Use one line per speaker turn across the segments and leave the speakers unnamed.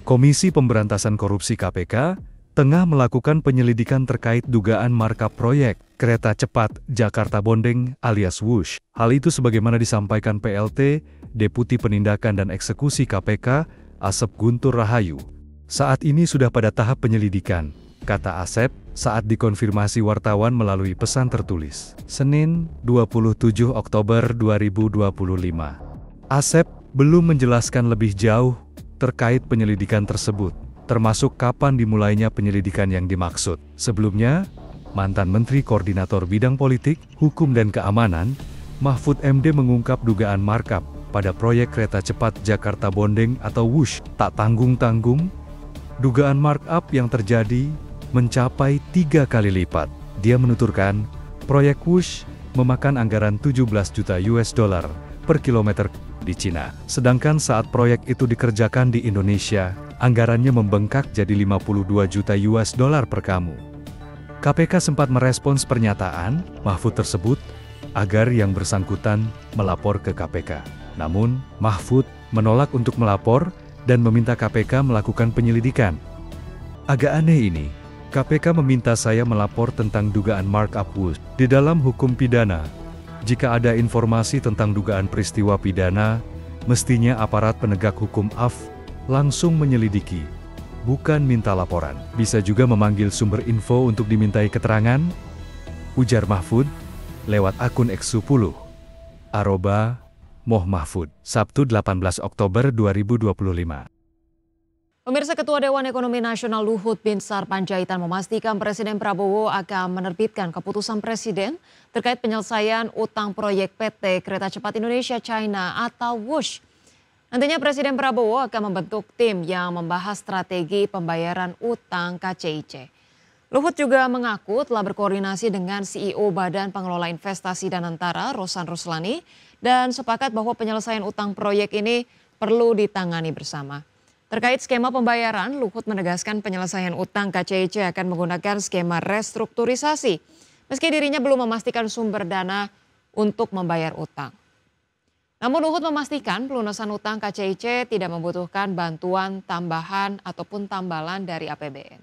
Komisi Pemberantasan Korupsi KPK tengah melakukan penyelidikan terkait dugaan markup proyek kereta cepat Jakarta Bondeng alias WUSH. Hal itu sebagaimana disampaikan PLT, Deputi Penindakan dan Eksekusi KPK, Asep Guntur Rahayu. Saat ini sudah pada tahap penyelidikan, kata Asep saat dikonfirmasi wartawan melalui pesan tertulis. Senin, 27 Oktober 2025. Asep belum menjelaskan lebih jauh terkait penyelidikan tersebut, termasuk kapan dimulainya penyelidikan yang dimaksud. Sebelumnya, mantan Menteri Koordinator Bidang Politik, Hukum dan Keamanan, Mahfud MD mengungkap dugaan markup pada proyek kereta cepat Jakarta Bondeng atau WUSH. Tak tanggung-tanggung, dugaan markup yang terjadi mencapai 3 kali lipat. Dia menuturkan, proyek WUSH memakan anggaran 17 juta US dollar per kilometer di Cina. Sedangkan saat proyek itu dikerjakan di Indonesia, anggarannya membengkak jadi 52 juta US dollar per kamu. KPK sempat merespons pernyataan Mahfud tersebut agar yang bersangkutan melapor ke KPK. Namun, Mahfud menolak untuk melapor dan meminta KPK melakukan penyelidikan. Agak aneh ini, KPK meminta saya melapor tentang dugaan markup WUSH. Di dalam hukum pidana, jika ada informasi tentang dugaan peristiwa pidana, mestinya aparat penegak hukum AF langsung menyelidiki, bukan minta laporan. Bisa juga memanggil sumber info untuk dimintai keterangan, ujar Mahfud, lewat akun X10, @mohmahfud, Sabtu 18 Oktober 2025.
Pemirsa, Ketua Dewan Ekonomi Nasional Luhut Binsar Panjaitan memastikan Presiden Prabowo akan menerbitkan keputusan Presiden terkait penyelesaian utang proyek PT Kereta Cepat Indonesia China atau WUSH. Nantinya Presiden Prabowo akan membentuk tim yang membahas strategi pembayaran utang KCIC. Luhut juga mengaku telah berkoordinasi dengan CEO Badan Pengelola Investasi dan Antara, Rosan Ruslani, dan sepakat bahwa penyelesaian utang proyek ini perlu ditangani bersama. Terkait skema pembayaran, Luhut menegaskan penyelesaian utang KCIC akan menggunakan skema restrukturisasi, meski dirinya belum memastikan sumber dana untuk membayar utang. Namun Luhut memastikan pelunasan utang KCIC tidak membutuhkan bantuan tambahan ataupun tambalan dari APBN.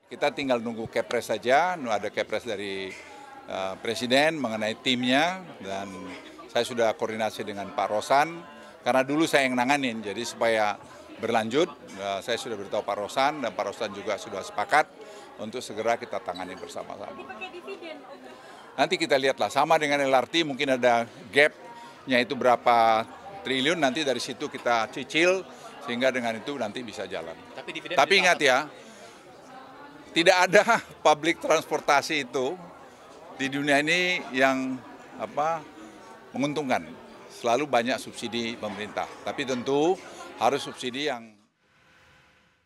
Kita tinggal nunggu kepres saja, ada kepres dari Presiden mengenai timnya, dan saya sudah koordinasi dengan Pak Rosan, karena dulu saya yang nanganin, jadi supaya berlanjut, saya sudah beritahu Pak Rosan, dan Pak Rosan juga sudah sepakat untuk segera kita tangani bersama-sama. Nanti kita lihatlah, sama dengan LRT mungkin ada gap-nya itu berapa triliun, nanti dari situ kita cicil, sehingga dengan itu nanti bisa jalan. Tapi ingat ya, tidak ada public transportasi itu di dunia ini yang menguntungkan. Selalu banyak subsidi pemerintah, tapi tentu harus subsidi yang...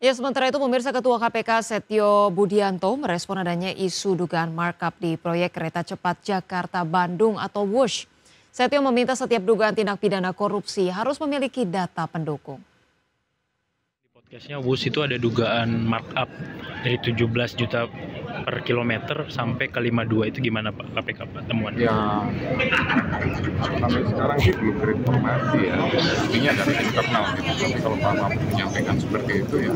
Ya, sementara itu pemirsa, Ketua KPK Setio Budianto merespon adanya isu dugaan markup di proyek kereta cepat Jakarta Bandung atau WUSH. Setio meminta setiap dugaan tindak pidana korupsi harus memiliki data pendukung.
Di podcastnya WUSH itu ada dugaan markup dari 17 juta per kilometer sampai ke 52, itu gimana Pak KPK Pak temuan?
Ya, sampai sekarang sih belum berinformasi ya, intinya dari internal gitu. Tapi kalau Pak Mahfud menyampaikan seperti itu ya,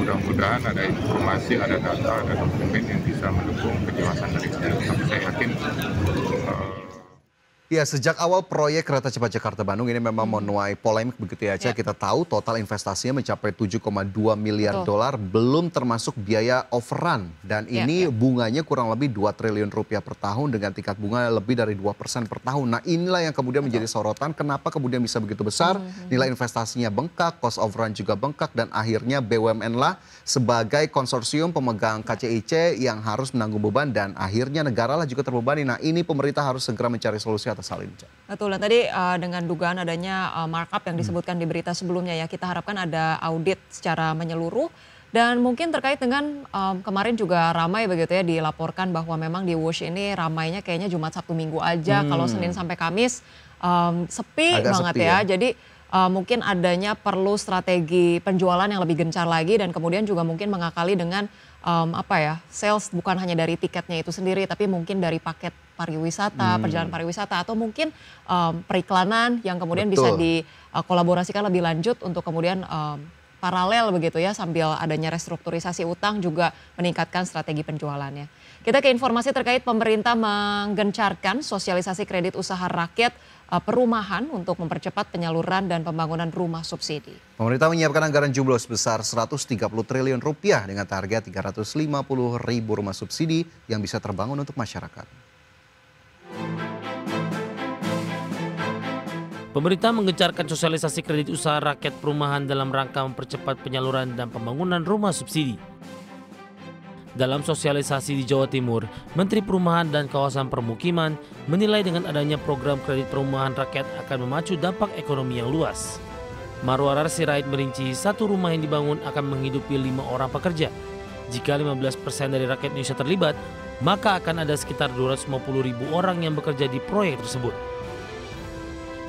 mudah-mudahan ada informasi, ada data, ada dokumen yang bisa mendukung penjelasan dari saya. Tapi saya yakin
ya, sejak awal proyek kereta cepat Jakarta Bandung ini memang menuai polemik begitu ya, Kita tahu total investasinya mencapai 7,2 miliar dolar, belum termasuk biaya overrun. Dan ini bunganya kurang lebih 2 triliun rupiah per tahun dengan tingkat bunga lebih dari 2% per tahun. Nah, inilah yang kemudian menjadi sorotan, kenapa kemudian bisa begitu besar, nilai investasinya bengkak, cost overrun juga bengkak, dan akhirnya BUMN lah sebagai konsorsium pemegang KCIC yang harus menanggung beban, dan akhirnya negara lah juga terbebani. Nah, ini pemerintah harus segera mencari solusi atas hal ini.
Betul, dan tadi dengan dugaan adanya markup yang disebutkan di berita sebelumnya ya, kita harapkan ada audit secara menyeluruh. Dan mungkin terkait dengan kemarin juga ramai begitu ya, dilaporkan bahwa memang di WUSH ini ramainya kayaknya Jumat, Sabtu, Minggu aja. Kalau Senin sampai Kamis sepi
agak
banget
sepi
ya. Jadi mungkin adanya perlu strategi penjualan yang lebih gencar lagi dan kemudian juga mungkin mengakali dengan sales bukan hanya dari tiketnya itu sendiri tapi mungkin dari paket pariwisata, perjalanan pariwisata atau mungkin periklanan yang kemudian bisa dikolaborasikan lebih lanjut untuk kemudian paralel begitu ya sambil adanya restrukturisasi utang juga meningkatkan strategi penjualannya. Kita ke informasi terkait pemerintah menggencarkan sosialisasi kredit usaha rakyat perumahan untuk mempercepat penyaluran dan pembangunan rumah subsidi.
Pemerintah menyiapkan anggaran jumlah sebesar 130 triliun rupiah dengan target 350 ribu rumah subsidi yang bisa terbangun untuk masyarakat.
Pemerintah menggencarkan sosialisasi kredit usaha rakyat perumahan dalam rangka mempercepat penyaluran dan pembangunan rumah subsidi. Dalam sosialisasi di Jawa Timur, Menteri Perumahan dan Kawasan Permukiman menilai dengan adanya program kredit perumahan rakyat akan memacu dampak ekonomi yang luas. Marwarar Sirait merinci satu rumah yang dibangun akan menghidupi 5 orang pekerja. Jika 15% dari rakyat Indonesia terlibat, maka akan ada sekitar 250 ribu orang yang bekerja di proyek tersebut.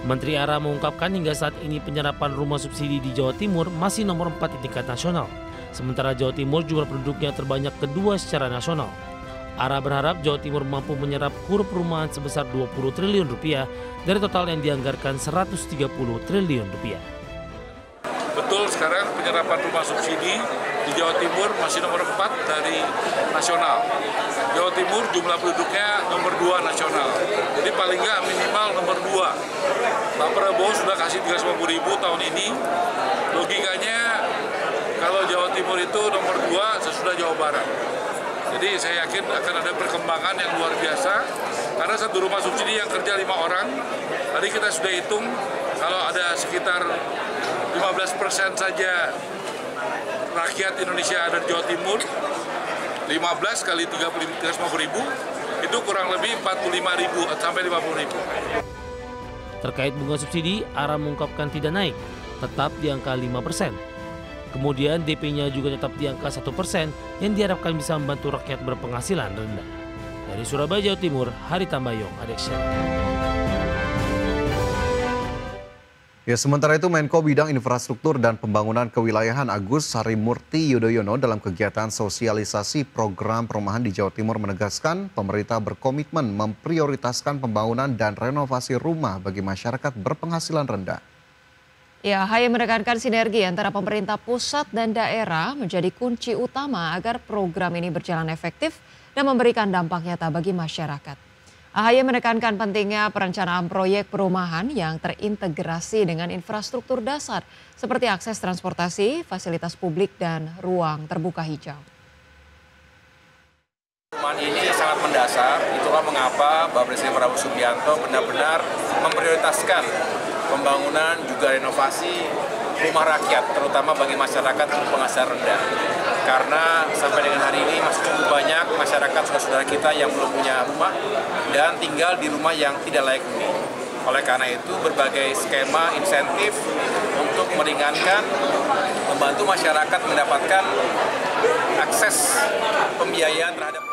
Menteri ARA mengungkapkan hingga saat ini penyerapan rumah subsidi di Jawa Timur masih nomor 4 di tingkat nasional. Sementara Jawa Timur jumlah penduduknya terbanyak kedua secara nasional. ARA berharap Jawa Timur mampu menyerap kur perumahan sebesar 20 triliun rupiah dari total yang dianggarkan 130 triliun rupiah.
Betul, sekarang penyerapan rumah subsidi di Jawa Timur masih nomor 4 dari nasional. Jawa Timur jumlah penduduknya nomor 2 nasional. Jadi paling nggak minimal nomor 2. Pak Prabowo sudah kasih 350 ribu tahun ini. Logikanya kalau Jawa Timur itu nomor 2 sesudah Jawa Barat. Jadi saya yakin akan ada perkembangan yang luar biasa. Karena satu rumah subsidi yang kerja 5 orang, tadi kita sudah hitung kalau ada sekitar 15% saja rakyat Indonesia ada di Jawa Timur, 15 kali 350 ribu, itu kurang lebih 45 ribu sampai 50 ribu.
Terkait bunga subsidi, ARA mengungkapkan tidak naik, tetap di angka 5%. Kemudian DP-nya juga tetap di angka 1% yang diharapkan bisa membantu rakyat berpenghasilan rendah. Dari Surabaya, Jawa Timur, Hari Tambayong, Adeksya.
Ya, sementara itu Menko Bidang Infrastruktur dan Pembangunan Kewilayahan Agus Harimurti Yudhoyono dalam kegiatan sosialisasi program perumahan di Jawa Timur menegaskan pemerintah berkomitmen memprioritaskan pembangunan dan renovasi rumah bagi masyarakat berpenghasilan rendah.
Ya, Haye menekankan sinergi antara pemerintah pusat dan daerah menjadi kunci utama agar program ini berjalan efektif dan memberikan dampak nyata bagi masyarakat. Ahy menekankan pentingnya perencanaan proyek perumahan yang terintegrasi dengan infrastruktur dasar seperti akses transportasi, fasilitas publik, dan ruang terbuka hijau.
Perumahan ini sangat mendasar, itulah mengapa Bapak Presiden Prabowo Subianto benar-benar memprioritaskan pembangunan juga renovasi rumah rakyat, terutama bagi masyarakat berpenghasilan rendah. Karena sampai dengan hari ini masih cukup banyak masyarakat saudara kita yang belum punya rumah dan tinggal di rumah yang tidak layak huni. Oleh karena itu berbagai skema insentif untuk meringankan, membantu masyarakat mendapatkan akses pembiayaan terhadap